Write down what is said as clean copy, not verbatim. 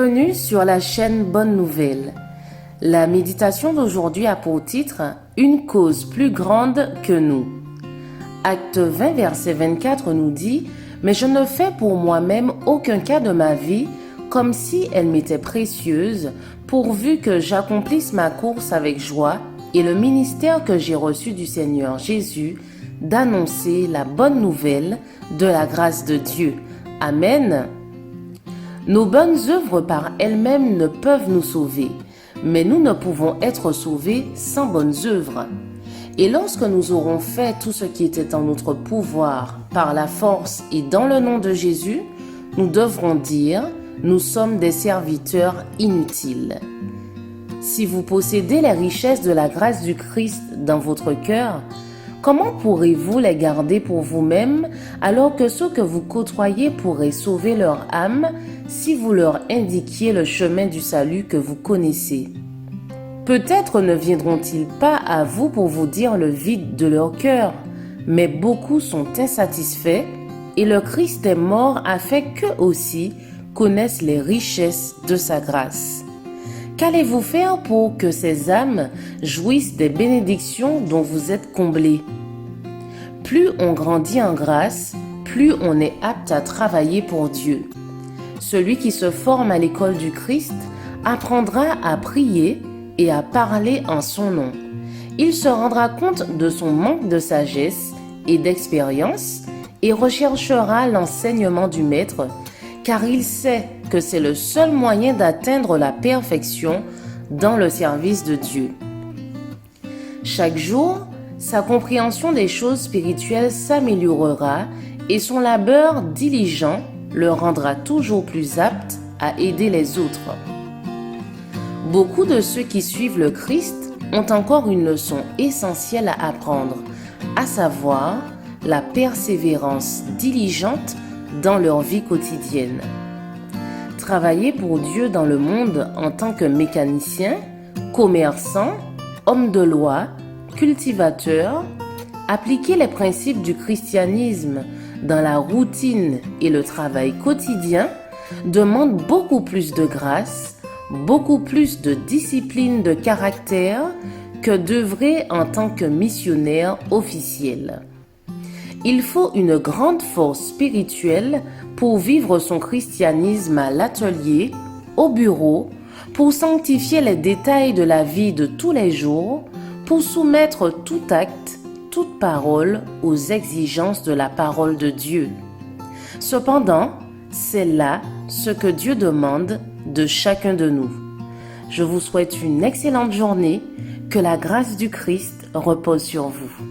Bienvenue sur la chaîne Bonne Nouvelle. La méditation d'aujourd'hui a pour titre « Une cause plus grande que nous ». Acte 20, verset 24 nous dit « Mais je ne fais pour moi-même aucun cas de ma vie, comme si elle m'était précieuse, pourvu que j'accomplisse ma course avec joie et le ministère que j'ai reçu du Seigneur Jésus, d'annoncer la bonne nouvelle de la grâce de Dieu. Amen. » Nos bonnes œuvres par elles-mêmes ne peuvent nous sauver, mais nous ne pouvons être sauvés sans bonnes œuvres. Et lorsque nous aurons fait tout ce qui était en notre pouvoir, par la force et dans le nom de Jésus, nous devrons dire « Nous sommes des serviteurs inutiles ». Si vous possédez les richesses de la grâce du Christ dans votre cœur, comment pourrez-vous les garder pour vous-même alors que ceux que vous côtoyez pourraient sauver leur âme si vous leur indiquiez le chemin du salut que vous connaissez? Peut-être ne viendront-ils pas à vous pour vous dire le vide de leur cœur, mais beaucoup sont insatisfaits et le Christ est mort afin qu'eux aussi connaissent les richesses de sa grâce. Qu'allez-vous faire pour que ces âmes jouissent des bénédictions dont vous êtes comblés? Plus on grandit en grâce, plus on est apte à travailler pour Dieu. Celui qui se forme à l'école du Christ apprendra à prier et à parler en son nom. Il se rendra compte de son manque de sagesse et d'expérience et recherchera l'enseignement du Maître, car il sait que c'est le seul moyen d'atteindre la perfection dans le service de Dieu. Chaque jour, sa compréhension des choses spirituelles s'améliorera et son labeur diligent le rendra toujours plus apte à aider les autres. Beaucoup de ceux qui suivent le Christ ont encore une leçon essentielle à apprendre, à savoir la persévérance diligente dans leur vie quotidienne. Travailler pour Dieu dans le monde en tant que mécanicien, commerçant, homme de loi, cultivateur, appliquer les principes du christianisme dans la routine et le travail quotidien demande beaucoup plus de grâce, beaucoup plus de discipline de caractère que d'œuvrer en tant que missionnaire officiel. Il faut une grande force spirituelle pour vivre son christianisme à l'atelier, au bureau, pour sanctifier les détails de la vie de tous les jours, pour soumettre tout acte, toute parole aux exigences de la parole de Dieu. Cependant, c'est là ce que Dieu demande de chacun de nous. Je vous souhaite une excellente journée, que la grâce du Christ repose sur vous.